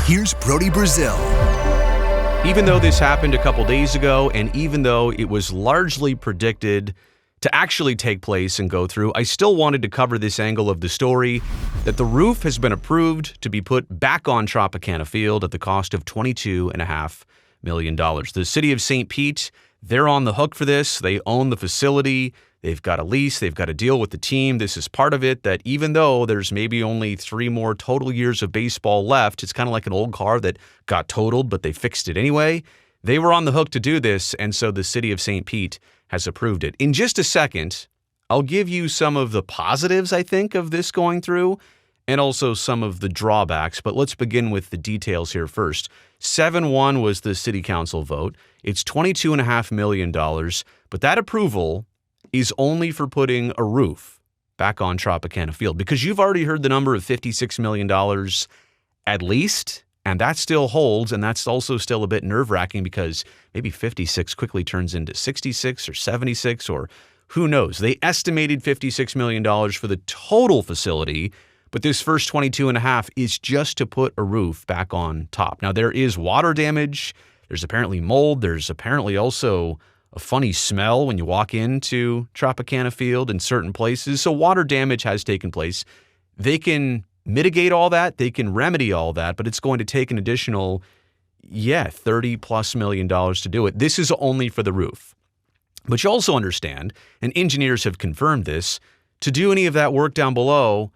here's Brody Brazil. Even though this happened a couple days ago, and even though it was largely predicted to actually take place and go through, I still wanted to cover this angle of the story that the roof has been approved to be put back on Tropicana Field at the cost of $22.5 million. The city of St. Pete, they're on the hook for this. They own the facility. They've got a lease. They've got to deal with the team. This is part of it, that even though there's maybe only 3 more total years of baseball left, it's kind of like an old car that got totaled, but they fixed it anyway. They were on the hook to do this, and so the city of St. Pete has approved it. In just a second, I'll give you some of the positives, I think, of this going through, and also some of the drawbacks, but let's begin with the details here first. 7-1 was the city council vote. It's $22.5 million, but that approval is only for putting a roof back on Tropicana Field, because you've already heard the number of $56 million at least, and that still holds, and that's also still a bit nerve-wracking because maybe 56 quickly turns into 66 or 76, or who knows. They estimated $56 million for the total facility, but this first 22.5 is just to put a roof back on top. Now, there is water damage. There's apparently mold. There's apparently also a funny smell when you walk into Tropicana Field in certain places. So water damage has taken place. They can mitigate all that. They can remedy all that, but it's going to take an additional, $30+ million to do it. This is only for the roof. But you also understand, and engineers have confirmed this, to do any of that work down below,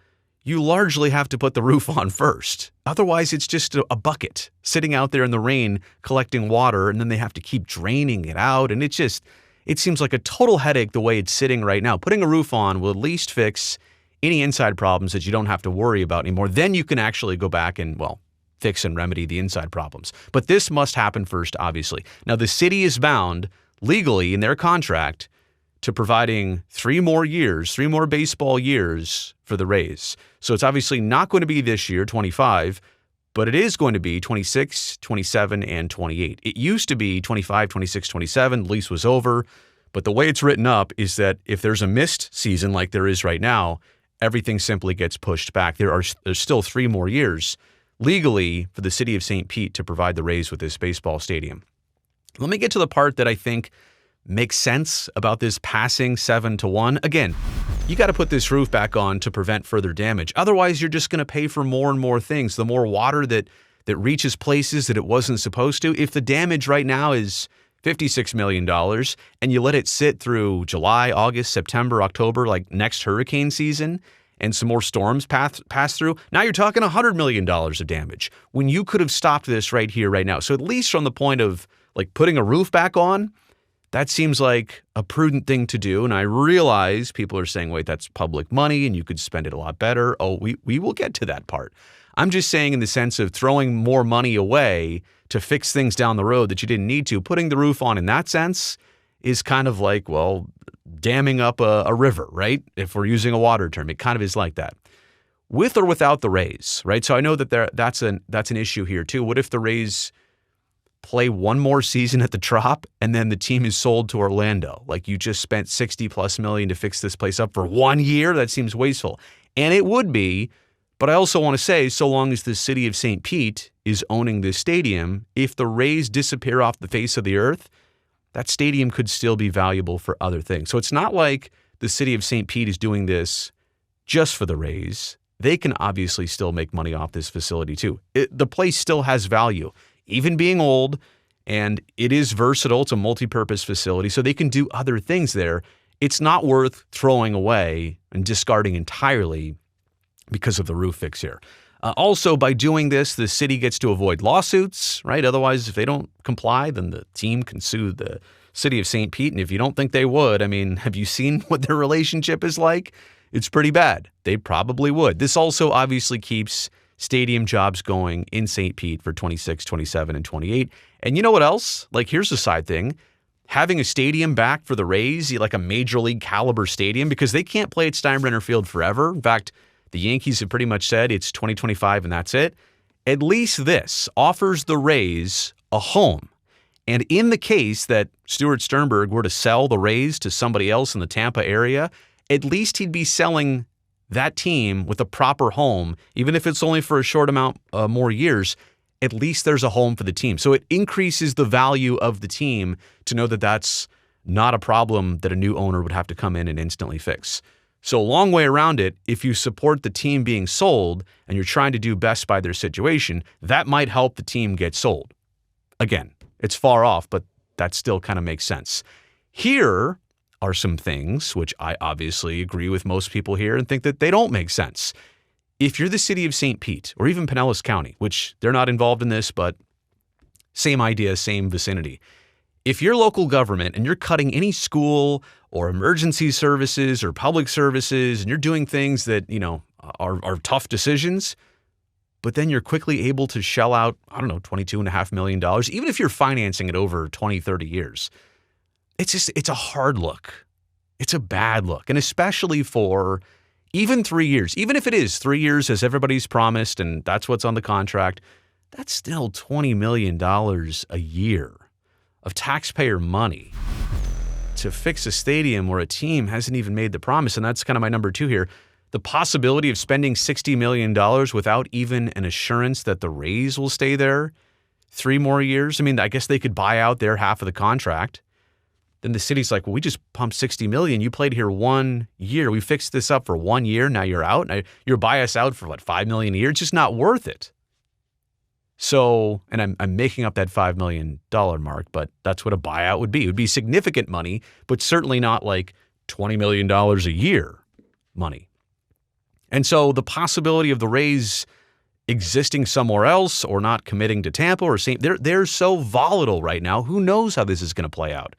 you largely have to put the roof on first. Otherwise, it's just a bucket sitting out there in the rain collecting water, and then they have to keep draining it out. And it seems like a total headache the way it's sitting right now. Putting a roof on will at least fix any inside problems that you don't have to worry about anymore. Then you can actually go back and, fix and remedy the inside problems. But this must happen first, obviously. Now, the city is bound legally in their contract to providing 3 more baseball years for the Rays. So it's obviously not going to be this year, 25, but it is going to be 26, 27, and 28. It used to be 25, 26, 27. The lease was over. But the way it's written up is that if there's a missed season like there is right now, everything simply gets pushed back. There's still 3 more years legally for the city of St. Pete to provide the Rays with this baseball stadium. Let me get to the part that I think makes sense about this passing 7-1. Again, you got to put this roof back on to prevent further damage. Otherwise, you're just going to pay for more and more things. The more water that reaches places that it wasn't supposed to. If the damage right now is $56 million and you let it sit through July, August, September, October, like next hurricane season, and some more storms pass through, now you're talking $100 million of damage when you could have stopped this right here, right now. So at least from the point of like putting a roof back on, that seems like a prudent thing to do. And I realize people are saying, wait, that's public money and you could spend it a lot better. Oh, we will get to that part. I'm just saying in the sense of throwing more money away to fix things down the road that you didn't need to. Putting the roof on in that sense is kind of like, damming up a river, right? If we're using a water term, it kind of is like that. With or without the Rays, right? So I know that that's an issue here too. What if the Rays play 1 more season at the Trop and then the team is sold to Orlando? Like, you just spent $60+ million to fix this place up for 1 year? That seems wasteful. And it would be, but I also want to say, so long as the city of St. Pete is owning this stadium, if the Rays disappear off the face of the earth, that stadium could still be valuable for other things. So it's not like the city of St. Pete is doing this just for the Rays. They can obviously still make money off this facility too. The place still has value, even being old, and it is versatile. It's a multi-purpose facility, so they can do other things there. It's not worth throwing away and discarding entirely because of the roof fix here. Also, by doing this, the city gets to avoid lawsuits, right? Otherwise, if they don't comply, then the team can sue the city of St. Pete. And if you don't think they would, have you seen what their relationship is like? It's pretty bad. They probably would. This also obviously keeps stadium jobs going in St. Pete for 26, 27, and 28. And you know what else? Like, here's a side thing. Having a stadium back for the Rays, like a major league caliber stadium, because they can't play at Steinbrenner Field forever. In fact, the Yankees have pretty much said it's 2025 and that's it. At least this offers the Rays a home. And in the case that Stuart Sternberg were to sell the Rays to somebody else in the Tampa area, at least he'd be selling that team with a proper home, even if it's only for a short amount more years. at least there's a home for the team. So it increases the value of the team to know that that's not a problem that a new owner would have to come in and instantly fix. So a long way around it, if you support the team being sold and you're trying to do best by their situation, that might help the team get sold. Again, it's far off, but that still kind of makes sense. Here are some things which I obviously agree with most people here and think that they don't make sense. If you're the city of St. Pete or even Pinellas County, which they're not involved in this, but same idea, same vicinity. If you're local government and you're cutting any school or emergency services or public services and you're doing things that, are tough decisions, but then you're quickly able to shell out, $22.5 million, even if you're financing it over 20, 30 years, it's a hard look. It's a bad look. And especially for even 3 years, even if it is 3 years as everybody's promised and that's what's on the contract, that's still $20 million a year of taxpayer money to fix a stadium where a team hasn't even made the promise. And that's kind of my number 2 here. The possibility of spending $60 million without even an assurance that the Rays will stay there 3 more years. I mean, I guess they could buy out their half of the contract. Then the city's like, well, we just pumped $60 million. You played here 1 year. We fixed this up for 1 year. Now you're out. Now you're buy us out for $5 million a year. It's just not worth it. So, and I'm making up that $5 million mark, but that's what a buyout would be. It would be significant money, but certainly not like $20 million a year money. And so the possibility of the Rays existing somewhere else or not committing to Tampa or St. They're so volatile right now. Who knows how this is going to play out?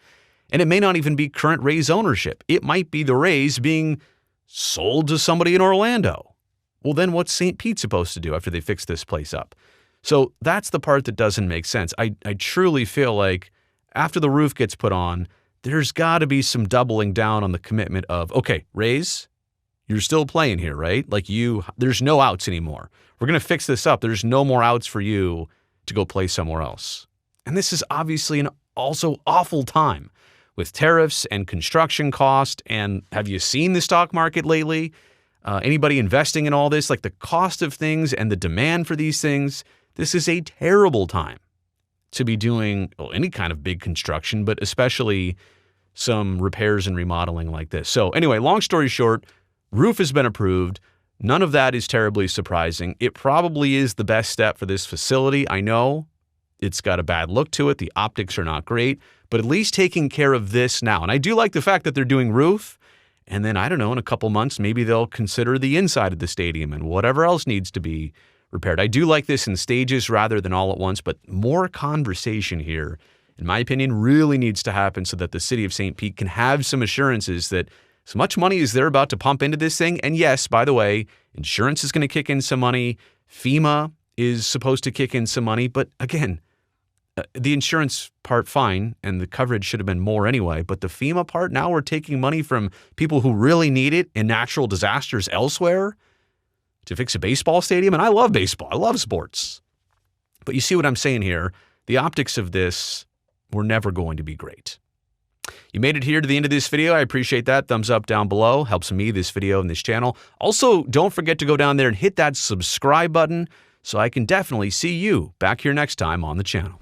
And it may not even be current Rays ownership. It might be the Rays being sold to somebody in Orlando. Well, then what's St. Pete supposed to do after they fix this place up? So that's the part that doesn't make sense. I truly feel like after the roof gets put on, there's got to be some doubling down on the commitment of, okay, Rays, you're still playing here, right? Like there's no outs anymore. We're going to fix this up. There's no more outs for you to go play somewhere else. And this is obviously an also awful time with tariffs and construction cost. And have you seen the stock market lately? Anybody investing in all this, like the cost of things and the demand for these things, this is a terrible time to be doing any kind of big construction, but especially some repairs and remodeling like this. So anyway, long story short, roof has been approved. None of that is terribly surprising. It probably is the best step for this facility. I know it's got a bad look to it. The optics are not great, but at least taking care of this now. And I do like the fact that they're doing roof. And then, I don't know, in a couple months, maybe they'll consider the inside of the stadium and whatever else needs to be repaired. I do like this in stages rather than all at once, but more conversation here, in my opinion, really needs to happen so that the city of St. Pete can have some assurances that as much money as they're about to pump into this thing, and yes, by the way, insurance is going to kick in some money, FEMA is supposed to kick in some money, but again, the insurance part, fine, and the coverage should have been more anyway, but the FEMA part, now we're taking money from people who really need it in natural disasters elsewhere to fix a baseball stadium, and I love baseball. I love sports. But you see what I'm saying here? The optics of this were never going to be great. You made it here to the end of this video. I appreciate that. Thumbs up down below. Helps me, this video, and this channel. Also, don't forget to go down there and hit that subscribe button so I can definitely see you back here next time on the channel.